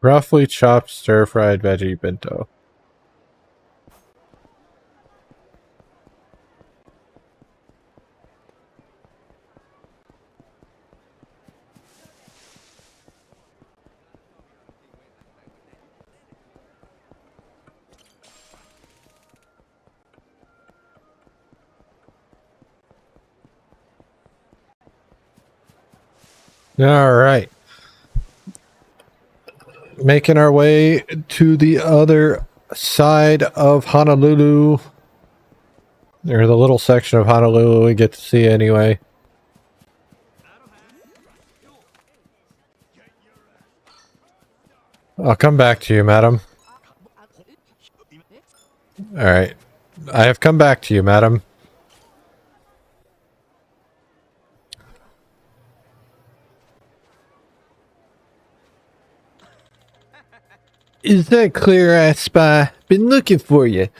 Roughly chopped stir-fried veggie bento. Alright. Making our way to the other side of Honolulu. Or the little section of Honolulu we get to see anyway. I'll come back to you, madam. Alright. I have come back to you, madam. Is that clear, I spy? Been looking for you.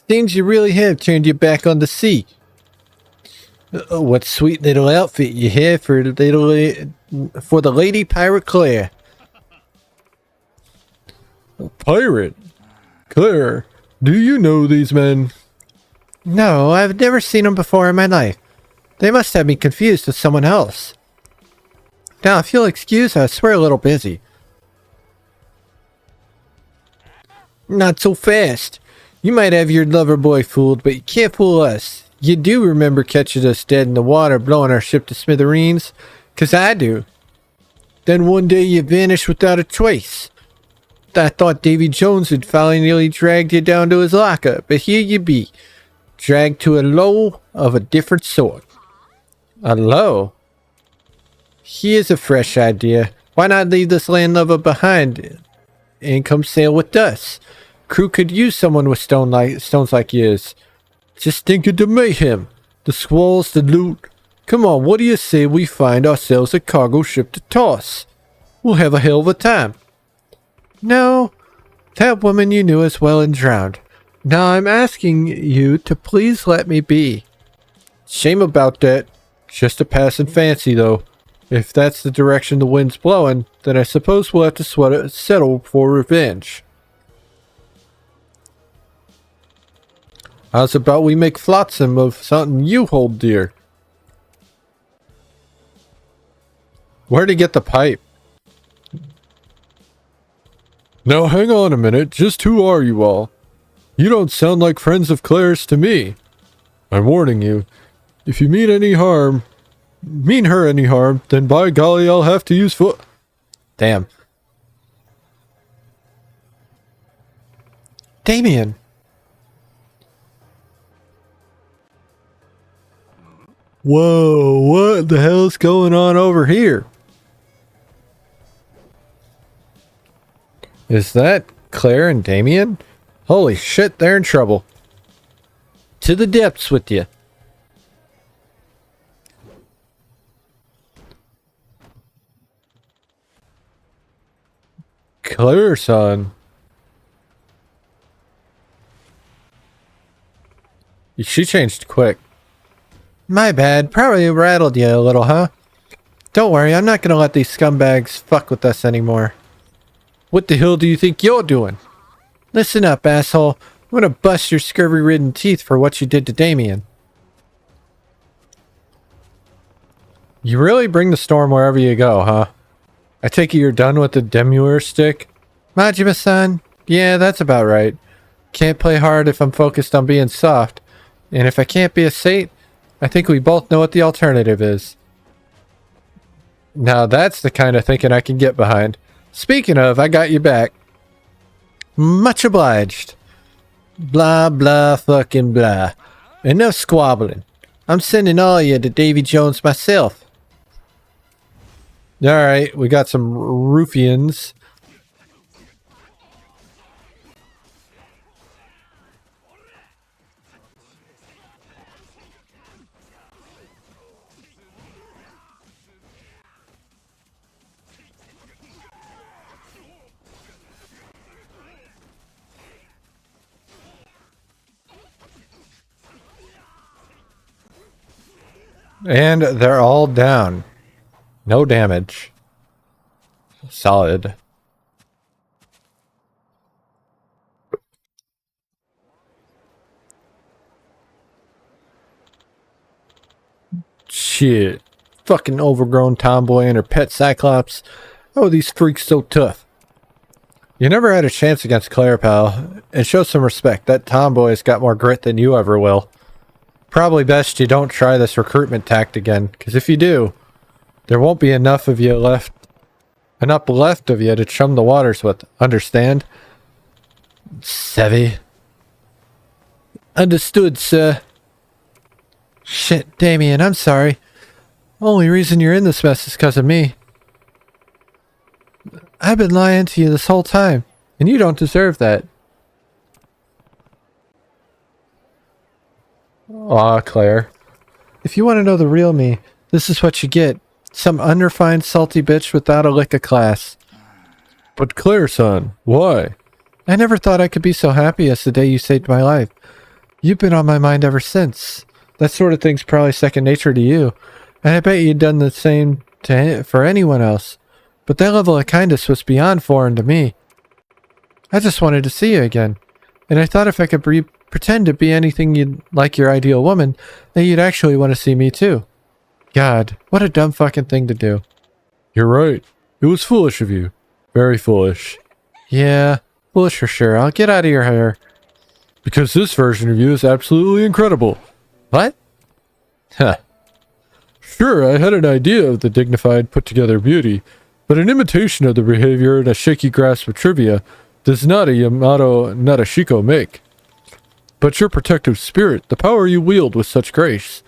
Seems you really have turned your back on the sea. What sweet little outfit you have for the Lady Pirate Claire. Pirate? Claire, do you know these men? No, I've never seen them before in my life. They must have me confused with someone else. Now, if you'll excuse us, we're a little busy. Not so fast. You might have your lover boy fooled, but you can't fool us. You do remember catching us dead in the water, blowing our ship to smithereens? 'Cause I do. Then one day you vanished without a trace. I thought Davy Jones had finally dragged you down to his locker, but here you be. Dragged to a low of a different sort. A low? Here's a fresh idea. Why not leave this landlubber behind and come sail with us? Crew could use someone with stones like yours. Just think of the mayhem, the squalls, the loot. Come on, what do you say we find ourselves a cargo ship to toss? We'll have a hell of a time. No, that woman you knew as well and drowned. Now I'm asking you to please let me be. Shame about that. Just a passing fancy, though. If that's the direction the wind's blowing, then I suppose we'll have to settle for revenge. How's about we make flotsam of something you hold dear? Where'd he get the pipe? Now hang on a minute, just who are you all? You don't sound like friends of Claire's to me. I'm warning you, if you mean her any harm, then by golly I'll have to use foot. Damn. Damien. Whoa, what the hell's going on over here? Is that Claire and Damien? Holy shit, they're in trouble. To the depths with you. Claire, son. She changed quick. My bad. Probably rattled you a little, huh? Don't worry, I'm not gonna let these scumbags fuck with us anymore. What the hell do you think you're doing? Listen up, asshole. I'm gonna bust your scurvy-ridden teeth for what you did to Damien. You really bring the storm wherever you go, huh? I take it you're done with the demure stick? Majima-san? Yeah, that's about right. Can't play hard if I'm focused on being soft. And if I can't be a saint, I think we both know what the alternative is. Now that's the kind of thinking I can get behind. Speaking of, I got you back. Much obliged. Blah, blah, fucking blah. Enough squabbling. I'm sending all of you to Davy Jones myself. Alright, we got some ruffians. And they're all down. No damage. Solid. Shit. Fucking overgrown tomboy and her pet Cyclops. Oh, these freaks so tough. You never had a chance against Claire, pal. And show some respect. That tomboy's got more grit than you ever will. Probably best you don't try this recruitment tact again, because if you do, there won't be enough left of you to chum the waters with. Understand? Savvy. Understood, sir. Shit, Damien, I'm sorry. Only reason you're in this mess is because of me. I've been lying to you this whole time, and you don't deserve that. Aw, Claire. If you want to know the real me, this is what you get. Some unrefined, salty bitch without a lick of class. But Claire, son, why? I never thought I could be so happy as the day you saved my life. You've been on my mind ever since. That sort of thing's probably second nature to you, and I bet you'd done the same for anyone else. But that level of kindness was beyond foreign to me. I just wanted to see you again, and I thought if I could pretend to be anything you'd like your ideal woman, that you'd actually want to see me too. God, what a dumb fucking thing to do. You're right. It was foolish of you. Very foolish. Yeah, foolish for sure. I'll get out of your hair. Because this version of you is absolutely incredible. What? Huh. Sure, I had an idea of the dignified, put-together beauty, but an imitation of the behavior and a shaky grasp of trivia does not a Yamato Nadeshiko make. But your protective spirit, the power you wield with such grace,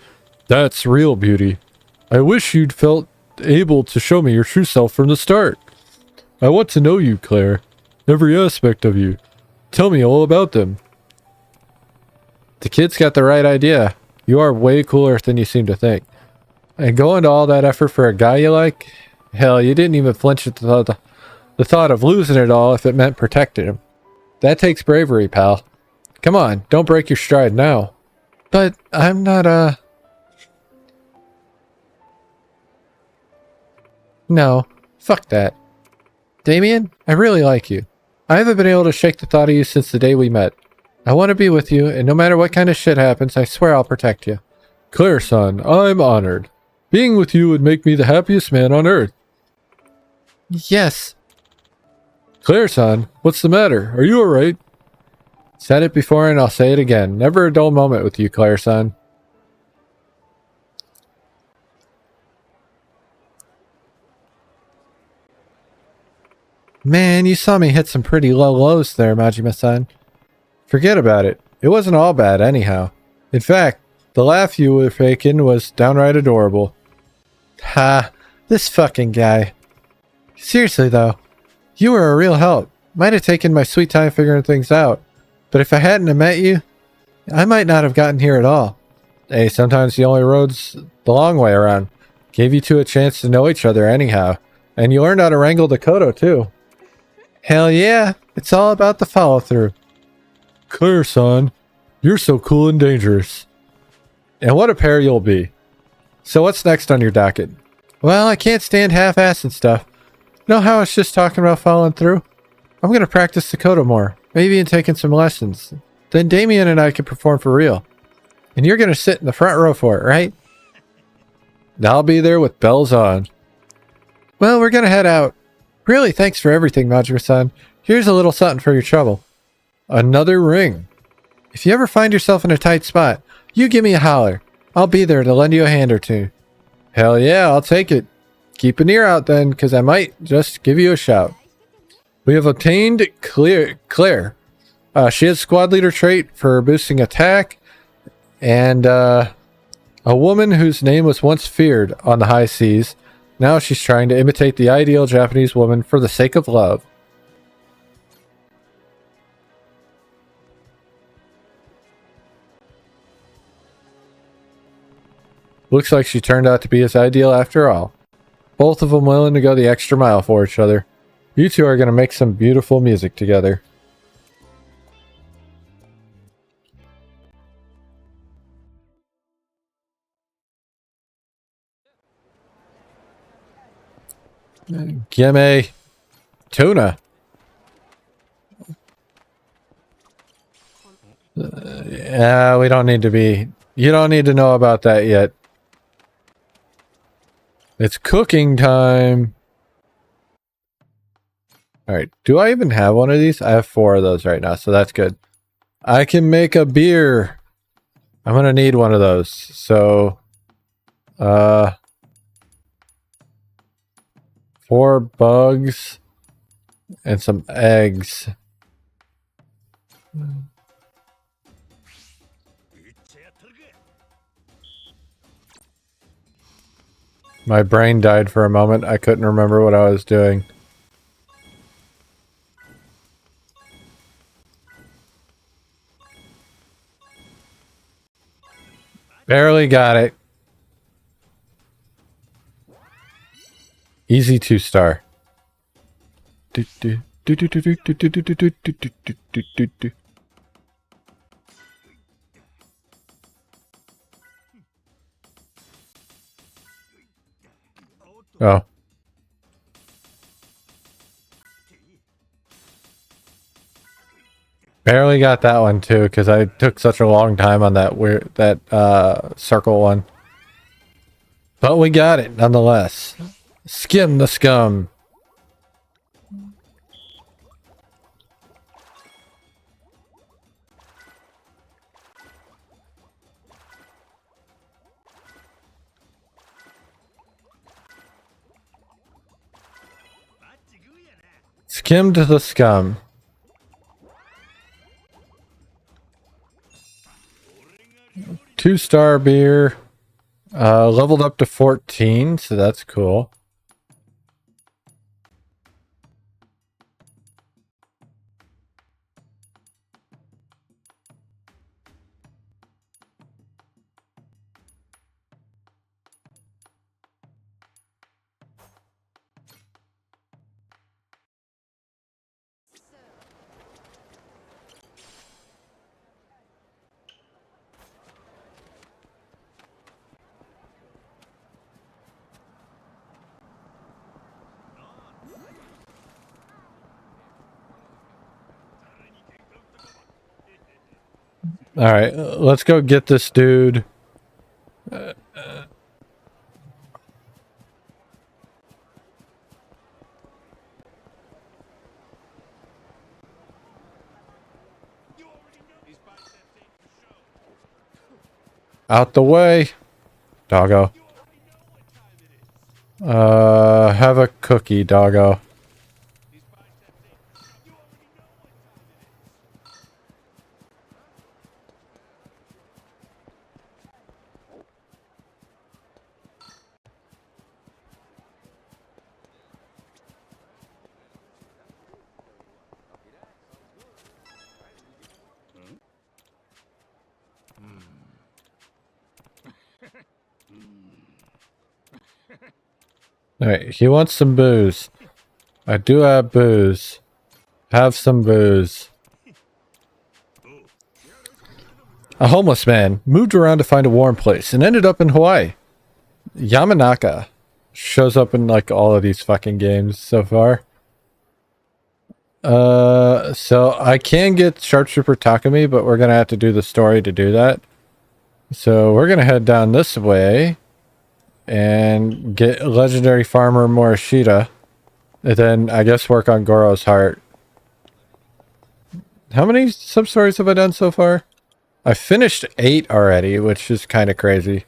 that's real beauty. I wish you'd felt able to show me your true self from the start. I want to know you, Claire. Every aspect of you. Tell me all about them. The kid's got the right idea. You are way cooler than you seem to think. And going to all that effort for a guy you like? Hell, you didn't even flinch at the thought of losing it all if it meant protecting him. That takes bravery, pal. Come on, don't break your stride now. But I'm not, No, fuck that. Damien, I really like you. I haven't been able to shake the thought of you since the day we met. I want to be with you, and no matter what kind of shit happens, I swear I'll protect you. Claire, son, I'm honored. Being with you would make me the happiest man on earth. Yes. Claire, son, what's the matter? Are you alright? Said it before and I'll say it again. Never a dull moment with you, Claire, son. Man, you saw me hit some pretty low lows there, Majima-san. Forget about it. It wasn't all bad anyhow. In fact, the laugh you were faking was downright adorable. Ha, this fucking guy. Seriously though, you were a real help. Might have taken my sweet time figuring things out, but if I hadn't have met you, I might not have gotten here at all. Hey, sometimes the only road's the long way around. Gave you two a chance to know each other anyhow, and you learned how to wrangle the Kodo too. Hell yeah, it's all about the follow-through. Claire, son, you're so cool and dangerous. And what a pair you'll be. So what's next on your docket? Well, I can't stand half-assed stuff. Know how I was just talking about following through? I'm going to practice the Kodo more, maybe in taking some lessons. Then Damien and I can perform for real. And you're going to sit in the front row for it, right? I'll be there with bells on. Well, we're going to head out. Really, thanks for everything, Majima-san. Here's a little something for your trouble. Another ring. If you ever find yourself in a tight spot, you give me a holler. I'll be there to lend you a hand or two. Hell yeah, I'll take it. Keep an ear out then, because I might just give you a shout. We have obtained Claire. She has squad leader trait for boosting attack, and a woman whose name was once feared on the high seas. Now she's trying to imitate the ideal Japanese woman for the sake of love. Looks like she turned out to be his ideal after all. Both of them willing to go the extra mile for each other. You two are going to make some beautiful music together. Gimme. Tuna. Yeah, we don't need to be... You don't need to know about that yet. It's cooking time. Alright, do I even have one of these? I have 4 of those right now, so that's good. I can make a beer. I'm gonna need one of those. So, 4 bugs and some eggs. My brain died for a moment. I couldn't remember what I was doing. Barely got it. Easy 2-star. Oh. Barely got that one too, because I took such a long time on that circle one. But we got it nonetheless. Skim the scum. Skimmed the scum. Two-star beer. Leveled up to 14, so that's cool. Alright, let's go get this dude. Out the way. Doggo. Have a cookie, doggo. Alright, he wants some booze. I do have booze. Have some booze. A homeless man moved around to find a warm place and ended up in Hawaii. Yamanaka shows up in like all of these fucking games so far. So I can get Sharpshooter Takumi, but we're gonna have to do the story to do that. So we're gonna head down this way and get legendary farmer Morishita, and then I guess work on Goro's heart. How many sub-stories have I done so far? I finished 8 already, which is kind of crazy.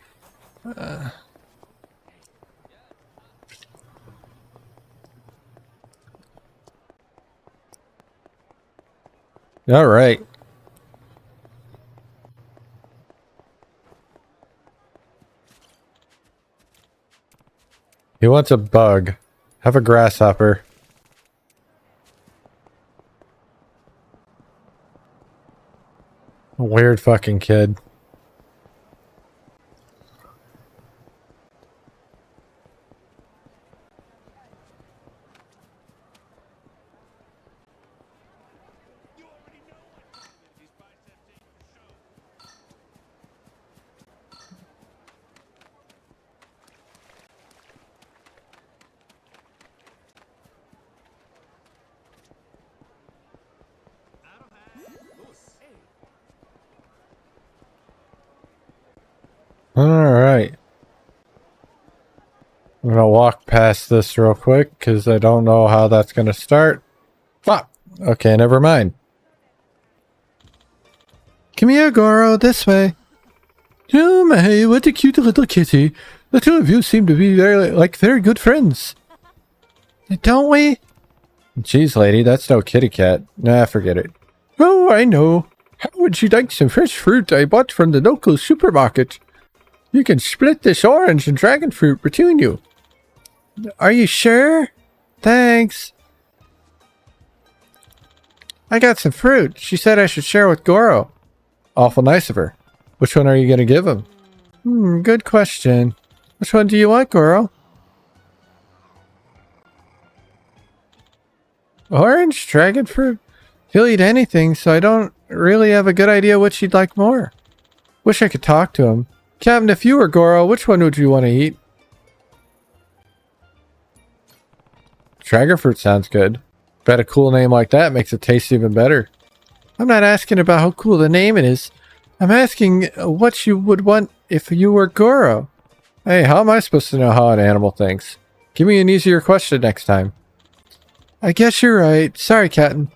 All right. He wants a bug. Have a grasshopper. Weird fucking kid. All right. I'm gonna past this real quick because I don't know how that's going to start. Fuck. Okay, never mind. Come here, Goro, this way. Oh my, what a cute little kitty. The two of you seem to be very good friends. Don't we? Jeez, lady, that's no kitty cat. Nah, forget it. Oh, I know. How would you like some fresh fruit I bought from the local supermarket? You can split this orange and dragon fruit between you. Are you sure? Thanks. I got some fruit. She said I should share with Goro. Awful nice of her. Which one are you going to give him? Good question. Which one do you want, Goro? Orange? Dragon fruit? He'll eat anything, so I don't really have a good idea which he'd like more. Wish I could talk to him. Captain, if you were Goro, which one would you want to eat? Dragon fruit sounds good. Bet a cool name like that makes it taste even better. I'm not asking about how cool the name it is. I'm asking what you would want if you were Goro. Hey, how am I supposed to know how an animal thinks? Give me an easier question next time. I guess you're right. Sorry, Captain.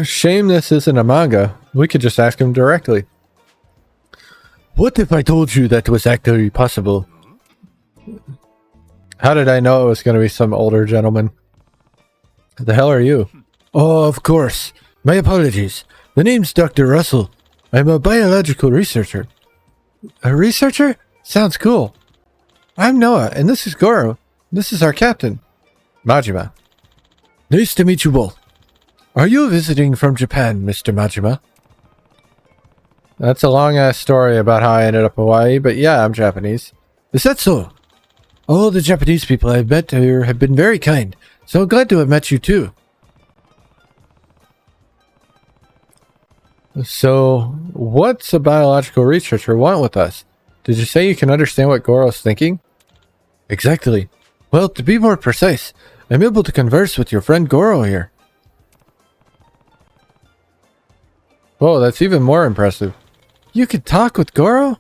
Shame this isn't a manga. We could just ask him directly. What if I told you that was actually possible? How did I know it was going to be some older gentleman? The hell are you? Oh, of course. My apologies. The name's Dr. Russell. I'm a biological researcher. A researcher? Sounds cool. I'm Noah, and this is Goro. This is our captain, Majima. Nice to meet you both. Are you visiting from Japan, Mr. Majima? That's a long-ass story about how I ended up in Hawaii, but yeah, I'm Japanese. Is that so? All the Japanese people I've met here have been very kind, so I'm glad to have met you too. So, what's a biological researcher want with us? Did you say you can understand what Goro's thinking? Exactly. Well, to be more precise, I'm able to converse with your friend Goro here. Whoa, that's even more impressive. You could talk with Goro?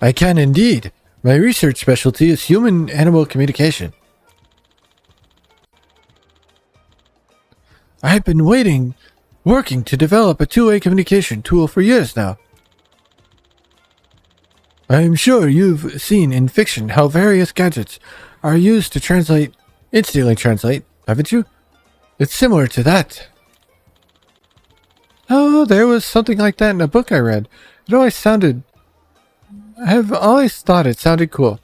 I can indeed. My research specialty is human-animal communication. I've been working to develop a two-way communication tool for years now. I'm sure you've seen in fiction how various gadgets are used to instantly translate, haven't you? It's similar to that. Oh, there was something like that in a book I read. I've always thought it sounded cool.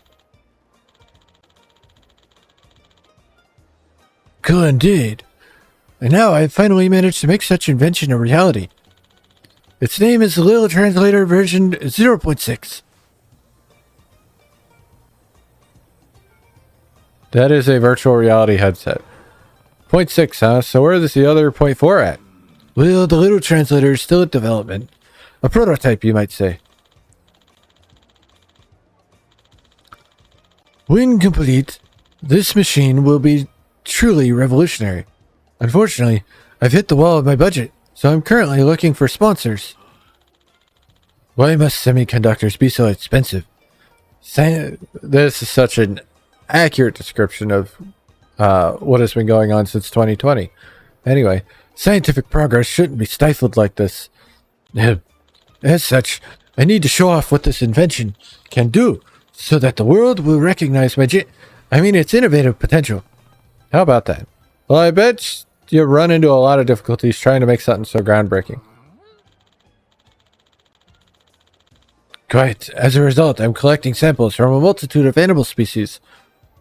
Cool indeed. And now I've finally managed to make such invention a reality. Its name is the Little Translator version 0.6. That is a virtual reality headset. 0.6, huh? So where is the other 0.4 at? Well, the Little Translator is still in development. A prototype, you might say. When complete, this machine will be truly revolutionary. Unfortunately, I've hit the wall of my budget, so I'm currently looking for sponsors. Why must semiconductors be so expensive? This is such an accurate description of what has been going on since 2020. Anyway, scientific progress shouldn't be stifled like this. As such, I need to show off what this invention can do so that the world will recognize its innovative potential. How about that? Well, I bet you run into a lot of difficulties trying to make something so groundbreaking. Quite. As a result, I'm collecting samples from a multitude of animal species.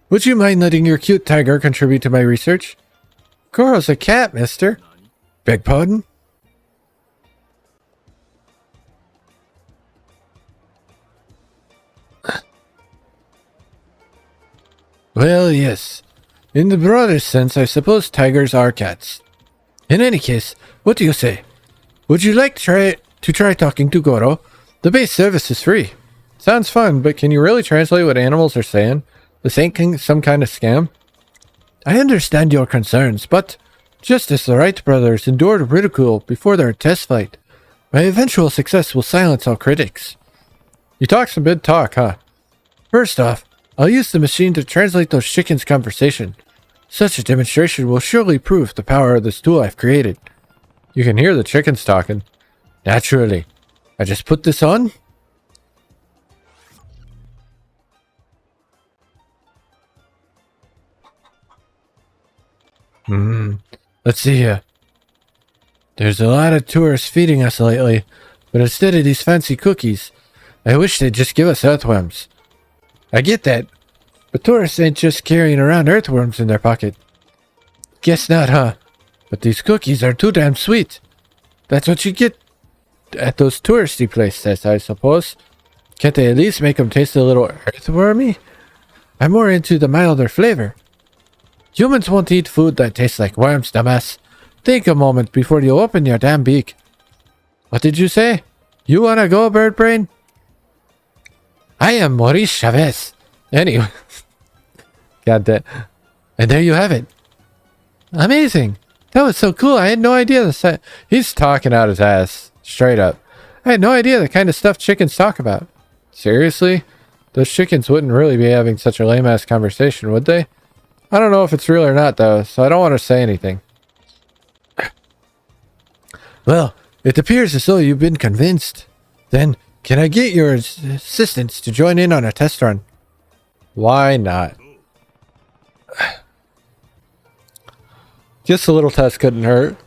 Would you mind letting your cute tiger contribute to my research? Goro's a cat, mister. Beg pardon? Well, yes. In the broadest sense, I suppose tigers are cats. In any case, what do you say? Would you like to try talking to Goro? The base service is free. Sounds fun, but can you really translate what animals are saying? This ain't some kind of scam? I understand your concerns, but just as the Wright brothers endured ridicule before their test flight, my eventual success will silence all critics. You talk some big talk, huh? First off, I'll use the machine to translate those chickens' conversation. Such a demonstration will surely prove the power of this tool I've created. You can hear the chickens talking. Naturally. I just put this on. Let's see here. There's a lot of tourists feeding us lately, but instead of these fancy cookies, I wish they'd just give us earthworms. I get that, but tourists ain't just carrying around earthworms in their pocket. Guess not, huh? But these cookies are too damn sweet. That's what you get at those touristy places, I suppose. Can't they at least make them taste a little earthwormy? I'm more into the milder flavor. Humans won't eat food that tastes like worms, dumbass. Think a moment before you open your damn beak. What did you say? You wanna go, bird brain? I am Maurice Chavez. Anyway. God damn. And there you have it. Amazing. That was so cool. I had no idea he's talking out his ass. Straight up. I had no idea the kind of stuff chickens talk about. Seriously? Those chickens wouldn't really be having such a lame-ass conversation, would they? I don't know if it's real or not, though, so I don't want to say anything. Well, it appears as though you've been convinced. Then, can I get your assistance to join in on a test run? Why not? Just a little test couldn't hurt.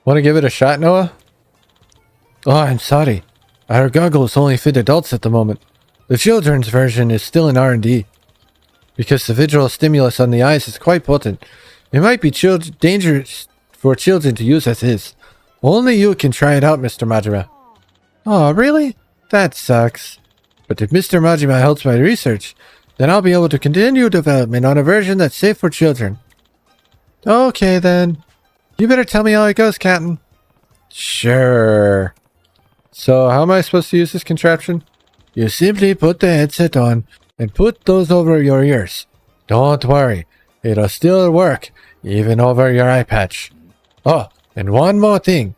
Want to give it a shot, Noah? Oh, I'm sorry. Our goggles only fit adults at the moment. The children's version is still in R&D. Because the visual stimulus on the eyes is quite potent. It might be dangerous for children to use as is. Only you can try it out, Mr. Majima. Oh, really? That sucks. But if Mr. Majima helps my research, then I'll be able to continue development on a version that's safe for children. Okay, then. You better tell me how it goes, Captain. Sure. So, how am I supposed to use this contraption? You simply put the headset on and put those over your ears. Don't worry, it'll still work, even over your eye patch. Oh, and one more thing.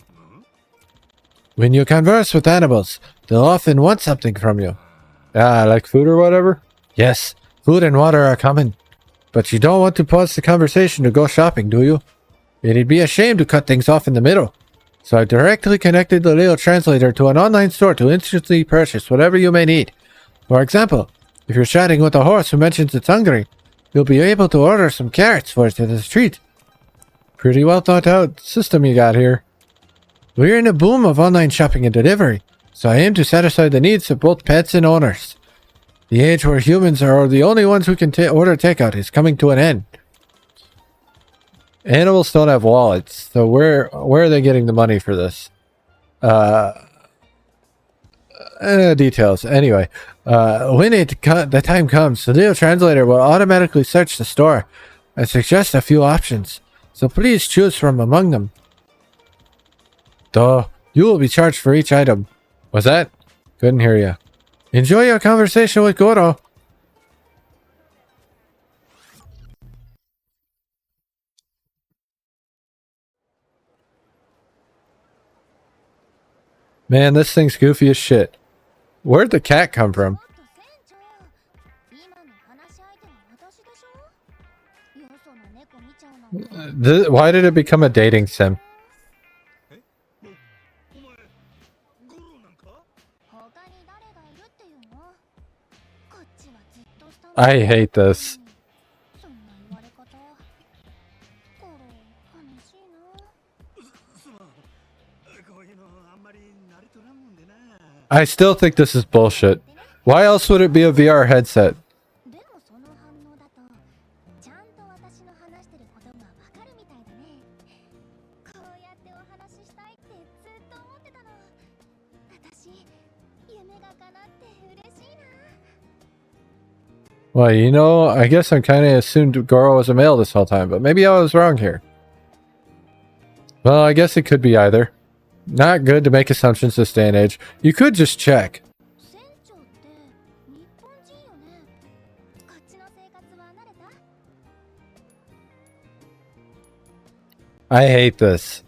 When you converse with animals, they'll often want something from you. Like food or whatever? Yes, food and water are common. But you don't want to pause the conversation to go shopping, do you? It'd be a shame to cut things off in the middle. So I directly connected the little translator to an online store to instantly purchase whatever you may need. For example, if you're chatting with a horse who mentions it's hungry, you'll be able to order some carrots for it as a treat. Pretty well thought out system you got here. We're in a boom of online shopping and delivery, so I aim to satisfy the needs of both pets and owners. The age where humans are the only ones who can order takeout is coming to an end. Animals don't have wallets, so where are they getting the money for this? Details. Anyway, when the time comes, the little translator will automatically search the store and suggest a few options, so please choose from among them. Though, you will be charged for each item. What's that? Couldn't hear you. Enjoy your conversation with Goro. Man, this thing's goofy as shit. Where'd the cat come from? Why did it become a dating sim? I hate this. I still think this is bullshit. Why else would it be a VR headset? Well, you know, I guess I kind of assumed Goro was a male this whole time, but maybe I was wrong here. Well, I guess it could be either. Not good to make assumptions this day and age. You could just check. I hate this.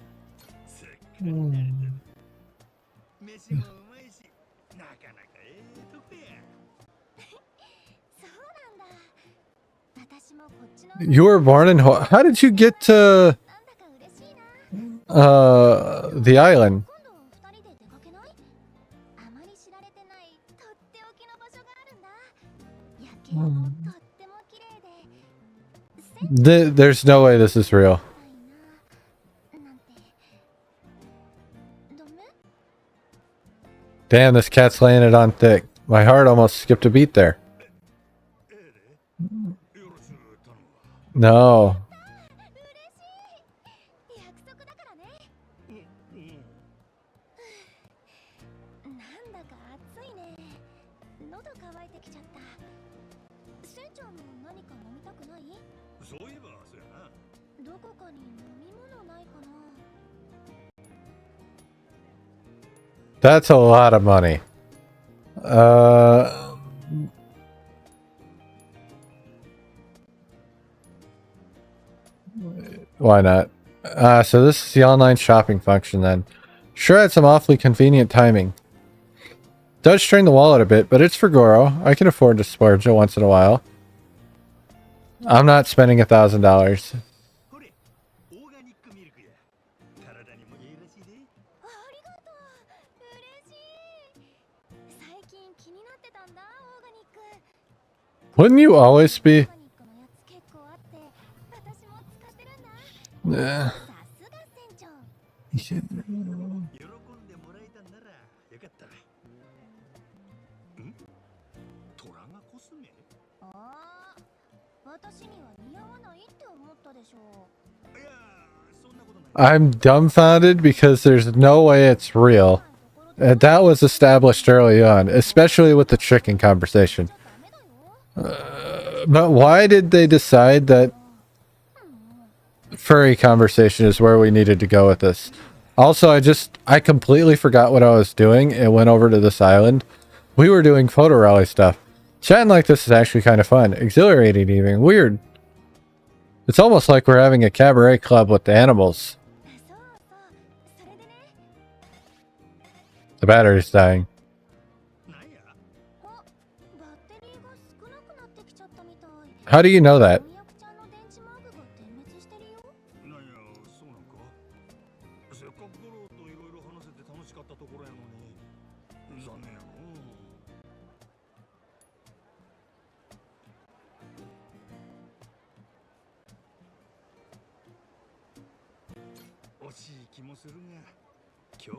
You were born in how did you get to the island? There's no way this is real. Damn, this cat's laying it on thick. My heart almost skipped a beat there. No. That's a lot of money. Why not? So this is the online shopping function then. Sure had some awfully convenient timing. Does strain the wallet a bit, but it's for Goro. I can afford to splurge it once in a while. I'm not spending $1,000. Wouldn't you always be? Yeah. I'm dumbfounded because there's no way it's real. That was established early on, especially with the chicken conversation. But why did they decide that furry conversation is where we needed to go with this? Also, I completely forgot what I was doing and went over to this island. We were doing photo rally stuff. Chatting like this is actually kind of fun. Exhilarating even. Weird. It's almost like we're having a cabaret club with the animals. The battery's dying. How do you know that?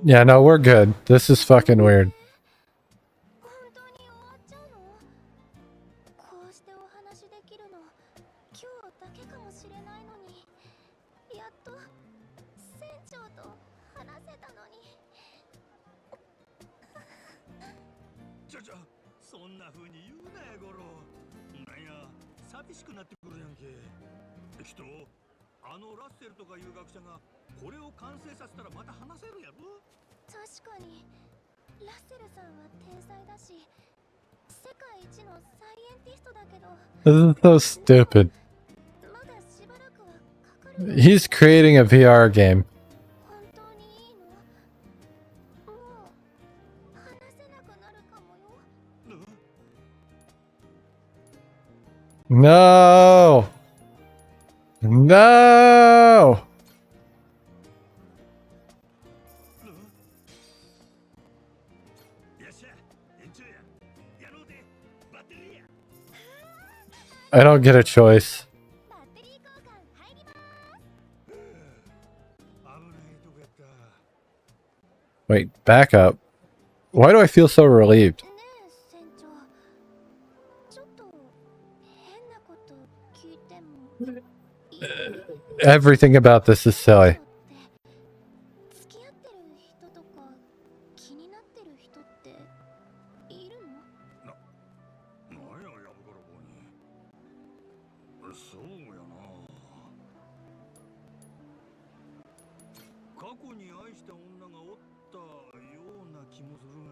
Yeah, no, we're good. This is fucking weird. This is so stupid. He's creating a VR game. No! No! I don't get a choice. Wait, back up. Why do I feel so relieved? Everything about this is silly.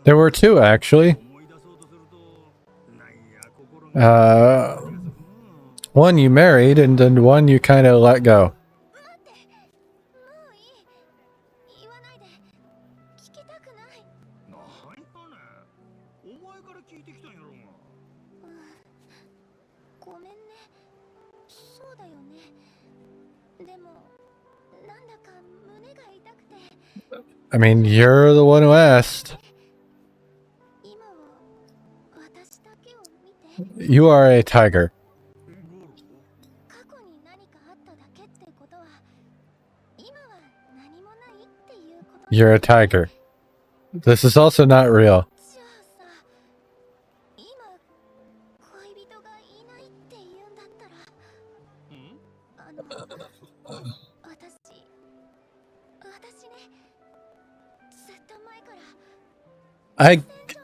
There were two, actually. One you married, and then one you kind of let go. I mean, you're the one who asked. You are a tiger. You're a tiger. This is also not real.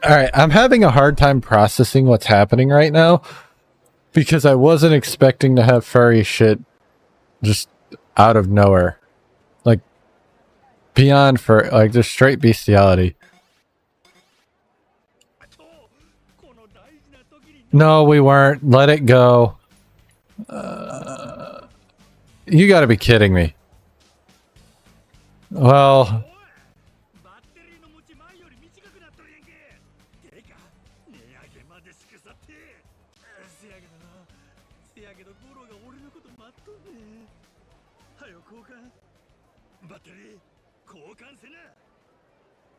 Alright, I'm having a hard time processing what's happening right now because I wasn't expecting to have furry shit just out of nowhere. Like, beyond fur, like just straight bestiality. No, we weren't. Let it go. You gotta be kidding me. Well...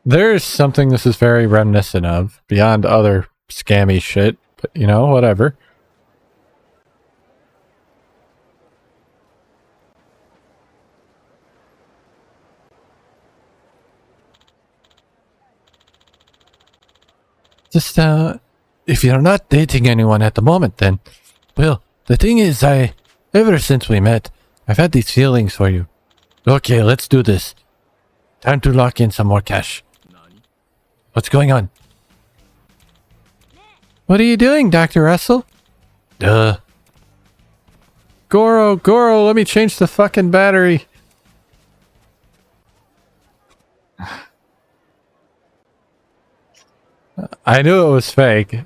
There's something this is very reminiscent of, beyond other scammy shit, but you know, whatever. Just, if you're not dating anyone at the moment, then, well, the thing is, ever since we met, I've had these feelings for you. Okay, let's do this. Time to lock in some more cash. What's going on? What are you doing, Dr. Russell? Duh. Goro, let me change the fucking battery. I knew it was fake,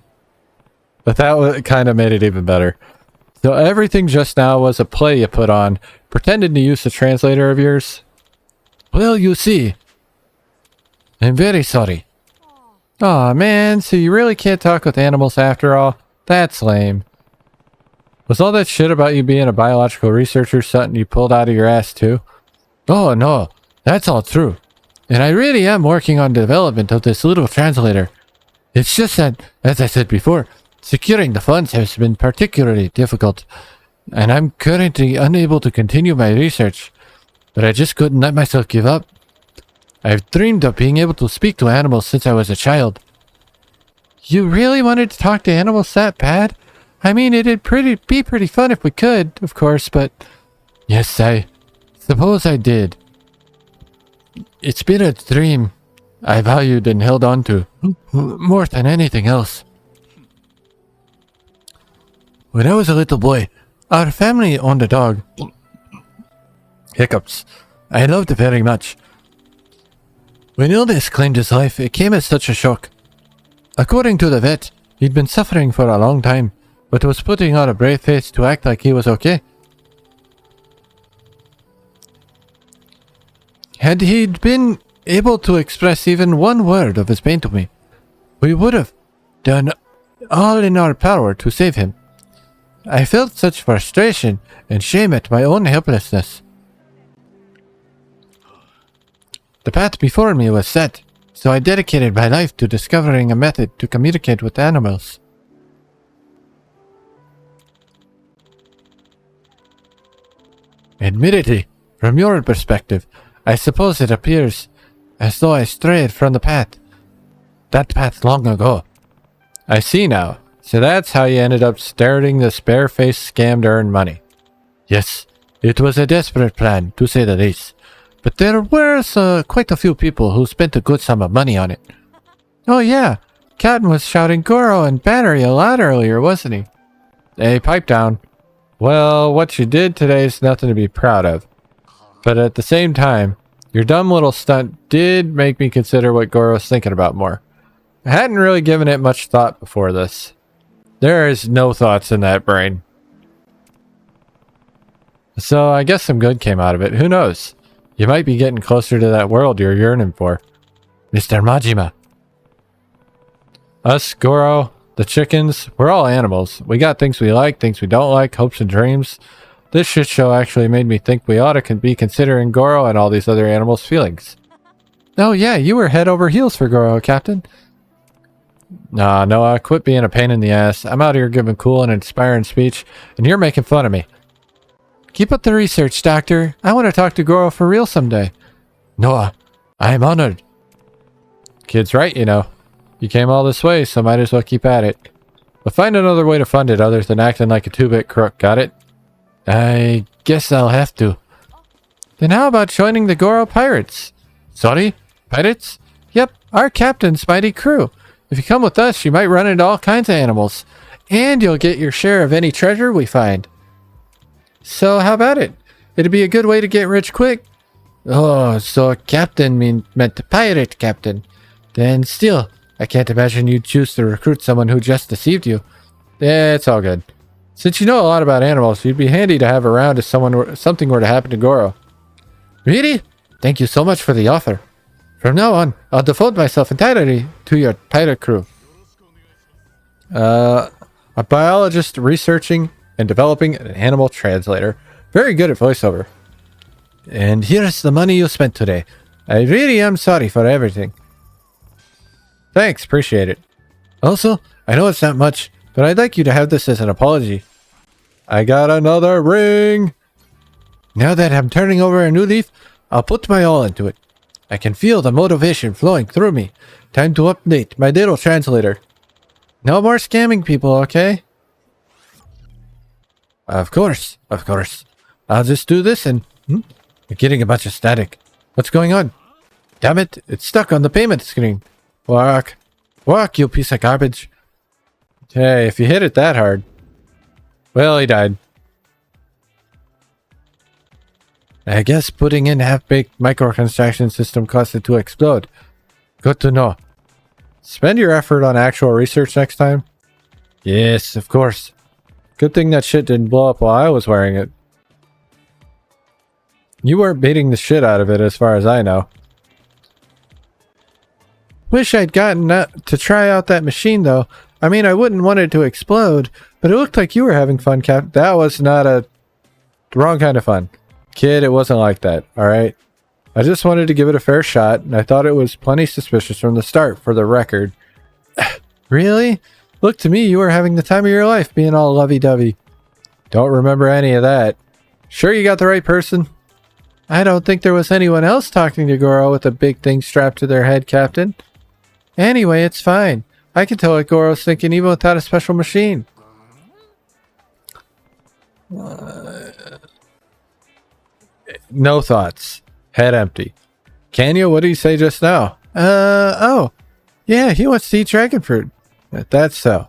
but that kind of made it even better. So everything just now was a play you put on, pretending to use the translator of yours. Well, you see. I'm very sorry. Aw, man, so you really can't talk with animals after all? That's lame. Was all that shit about you being a biological researcher something you pulled out of your ass too? Oh, no, that's all true. And I really am working on the development of this little translator. It's just that, as I said before, securing the funds has been particularly difficult, and I'm currently unable to continue my research. But I just couldn't let myself give up. I've dreamed of being able to speak to animals since I was a child. You really wanted to talk to animals that bad? I mean, it'd be pretty fun if we could, of course, but... Yes, I suppose I did. It's been a dream I valued and held on to, more than anything else. When I was a little boy, our family owned a dog. Hiccups. I loved it very much. When illness claimed his life, it came as such a shock. According to the vet, he'd been suffering for a long time, but was putting on a brave face to act like he was okay. Had he been able to express even one word of his pain to me, we would have done all in our power to save him. I felt such frustration and shame at my own helplessness. The path before me was set, so I dedicated my life to discovering a method to communicate with animals. Admittedly, from your perspective, I suppose it appears as though I strayed from the path. That path long ago. I see now. So that's how you ended up starting the spare-faced scam to earn money. Yes, it was a desperate plan, to say the least. But there were quite a few people who spent a good sum of money on it. Oh yeah, Cotton was shouting Goro and Battery a lot earlier, wasn't he? Hey, pipe down. Well, what you did today is nothing to be proud of. But at the same time, Your dumb little stunt did make me consider what Goro's thinking about more. I hadn't really given it much thought before this. There is no thoughts in that brain. So I guess some good came out of it. Who knows? You might be getting closer to that world you're yearning for. Mr. Majima. Us, Goro, the chickens, we're all animals. We got things we like, things we don't like, hopes and dreams. This shit show actually made me think we ought to be considering Goro and all these other animals' feelings. Oh yeah, you were head over heels for Goro, Captain. Nah, Noah, quit being a pain in the ass. I'm out here giving cool and inspiring speech, and you're making fun of me. Keep up the research, Doctor. I want to talk to Goro for real someday. Noah, I am honored. Kid's right, you know. You came all this way, so might as well keep at it. But find another way to fund it other than acting like a two-bit crook, got it? I guess I'll have to. Then how about joining the Goro Pirates? Sorry? Pirates? Yep, our captain's mighty crew. If you come with us, you might run into all kinds of animals. And you'll get your share of any treasure we find. So how about it? It'd be a good way to get rich quick. Oh, so captain meant pirate captain. Then still, I can't imagine you'd choose to recruit someone who just deceived you. Yeah, it's all good. Since you know a lot about animals, you'd be handy to have around if something were to happen to Goro. Really? Thank you so much for the offer. From now on, I'll devote myself entirely to your pirate crew. A biologist researching and developing an animal translator. Very good at voiceover. And here's the money you spent today. I really am sorry for everything. Thanks, appreciate it. Also, I know it's not much, but I'd like you to have this as an apology. I got another ring! Now that I'm turning over a new leaf, I'll put my all into it. I can feel the motivation flowing through me. Time to update my little translator. No more scamming people, okay? Of course, of course. I'll just do this and... You're getting a bunch of static. What's going on? Damn it, it's stuck on the payment screen. Walk. Walk, you piece of garbage. Hey, if you hit it that hard. Well, he died. I guess putting in half-baked microconstruction system caused it to explode. Good to know. Spend your effort on actual research next time. Yes, of course. Good thing that shit didn't blow up while I was wearing it. You weren't beating the shit out of it as far as I know. Wish I'd gotten to try out that machine though. I mean, I wouldn't want it to explode, but it looked like you were having fun, Cap. That was not the wrong kind of fun. Kid, it wasn't like that, alright? I just wanted to give it a fair shot, and I thought it was plenty suspicious from the start, for the record. Really? Looked to me you were having the time of your life being all lovey-dovey. Don't remember any of that. Sure you got the right person? I don't think there was anyone else talking to Goro with a big thing strapped to their head, Captain. Anyway, it's fine. I can tell what Goro's thinking even without a special machine. No thoughts. Head empty. Kanya, what did he say just now? Oh. Yeah, he wants to eat dragon fruit. That's so.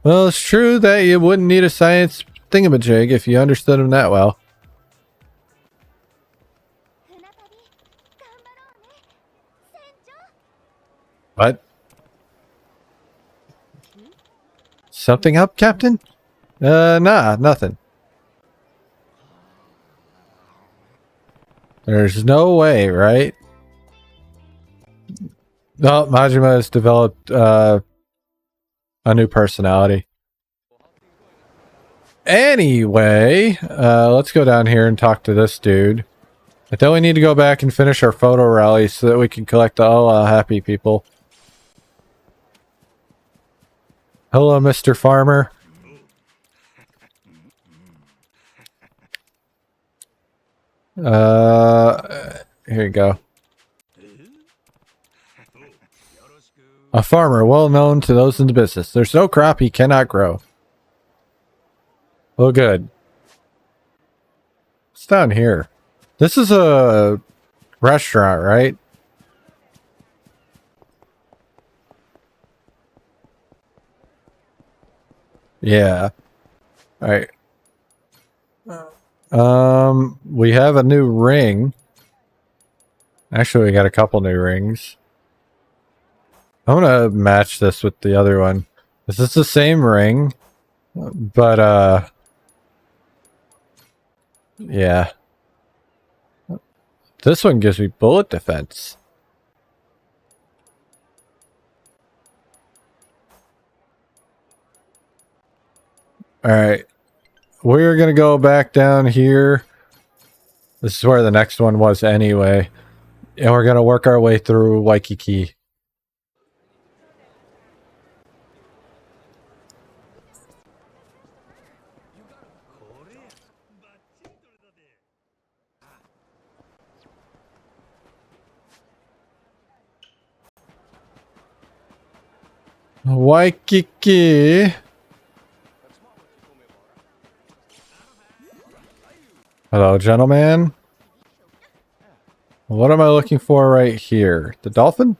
Well, it's true that you wouldn't need a science thingamajig if you understood him that well. What? Something up, Captain? Nah, nothing. There's no way, right? No, Majima has developed a new personality. Anyway, let's go down here and talk to this dude. But then we need to go back and finish our photo rally so that we can collect all happy people. Hello, Mr. Farmer. Here you go. A farmer well known to those in the business. There's no crop he cannot grow. Oh, good. What's down here? This is a restaurant, right? Yeah. All right. We have a new ring. Actually, we got a couple new rings. I'm gonna match this with the other one. This is the same ring, but yeah. This one gives me bullet defense. Alright. We're gonna go back down here. This is where the next one was anyway. And we're gonna work our way through Waikiki. Waikiki. Hello, gentlemen. What am I looking for right here? The dolphin?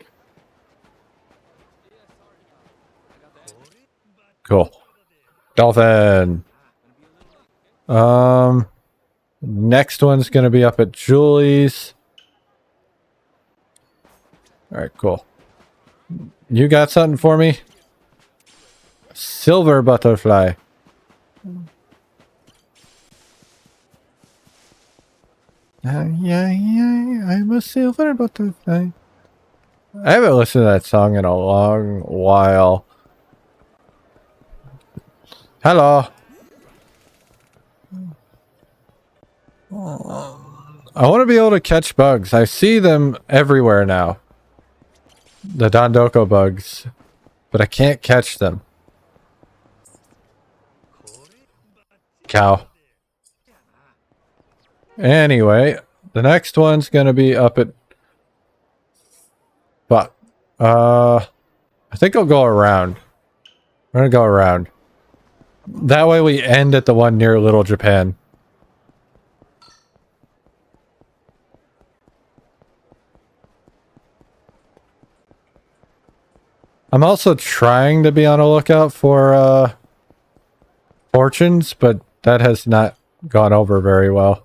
Cool. Dolphin. Next one's gonna be up at Julie's. Alright, cool. You got something for me? Silver butterfly. Yeah, I'm a silver butterfly. I haven't listened to that song in a long while. Hello. I want to be able to catch bugs. I see them everywhere now. The Dondoko bugs. But I can't catch them. Cow. Anyway, the next one's gonna be up at... But, I think I'll go around. I'm gonna go around. That way we end at the one near Little Japan. I'm also trying to be on a lookout for, fortunes, but that has not gone over very well.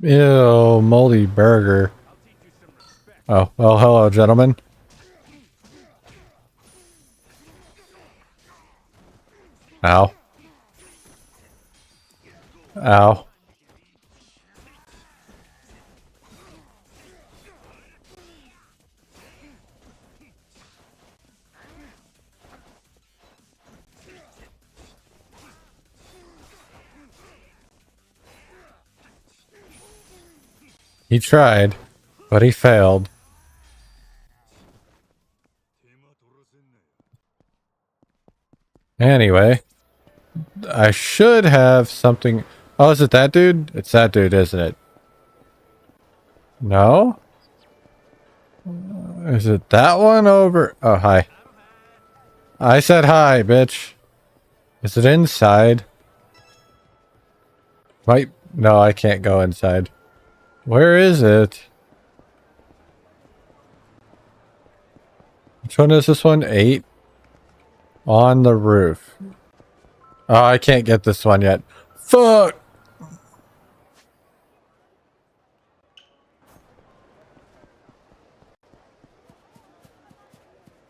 Ew, moldy burger. Oh, well, hello, gentlemen. Ow. Ow. He tried, but he failed. Anyway, I should have something... Oh, is it that dude? It's that dude, isn't it? No? Is it that one over? Oh, hi. I said hi, bitch. Is it inside? Might... No, I can't go inside. Where is it? Which one is this one? 8? On the roof. Oh, I can't get this one yet. Fuck!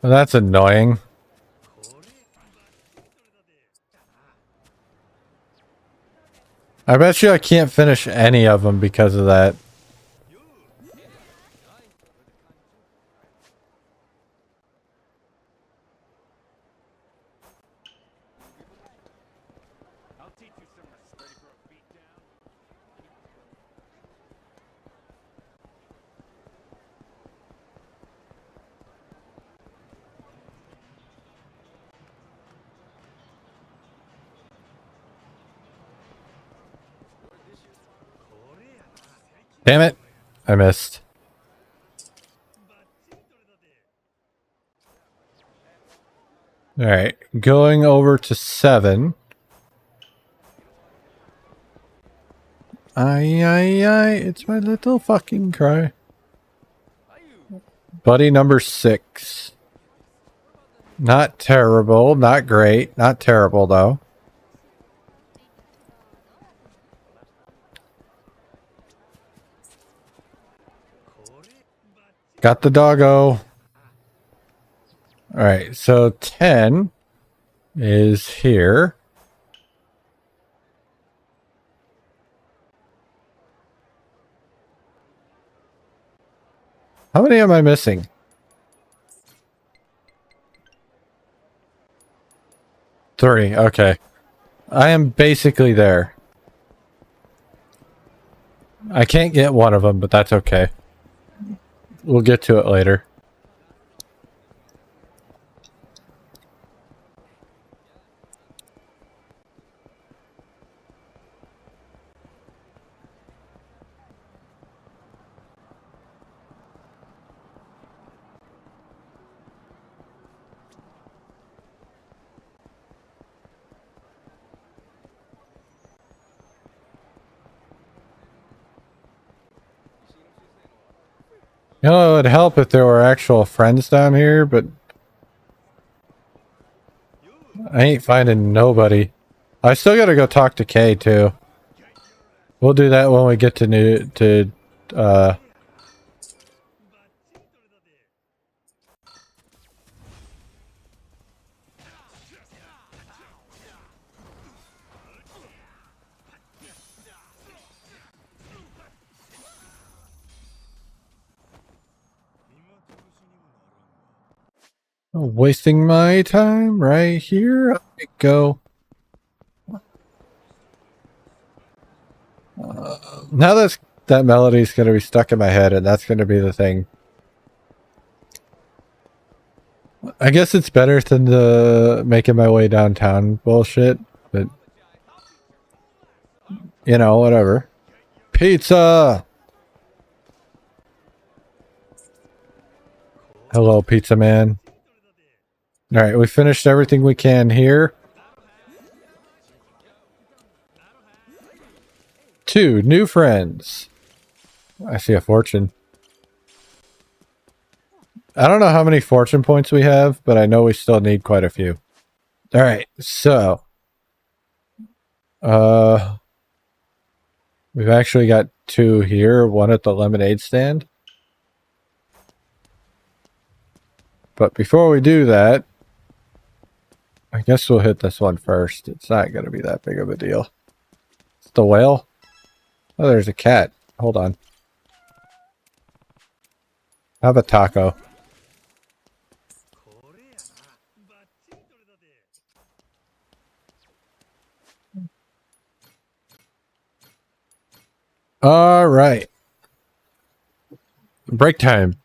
Well, that's annoying. I bet you I can't finish any of them because of that. Damn it. I missed. Alright. Going over to 7. Aye. It's my little fucking cry. Buddy number 6. Not terrible. Not great. Not terrible, though. Got the doggo. Alright, so 10 is here. How many am I missing? 3, okay. I am basically there. I can't get one of them, but that's okay. We'll get to it later. You know, it would help if there were actual friends down here, but I ain't finding nobody. I still gotta go talk to Kay, too. We'll do that when we get to wasting my time right here. I go. Now that melody's going to be stuck in my head, and that's going to be the thing. I guess it's better than the making my way downtown bullshit, but you know, whatever. Pizza! Hello, pizza man. Alright, we finished everything we can here. 2 new friends. I see a fortune. I don't know how many fortune points we have, but I know we still need quite a few. Alright, so we've actually got 2 here, one at the lemonade stand. But before we do that, I guess we'll hit this one first. It's not going to be that big of a deal. It's the whale. Oh, there's a cat. Hold on. Have a taco. All right. Break time.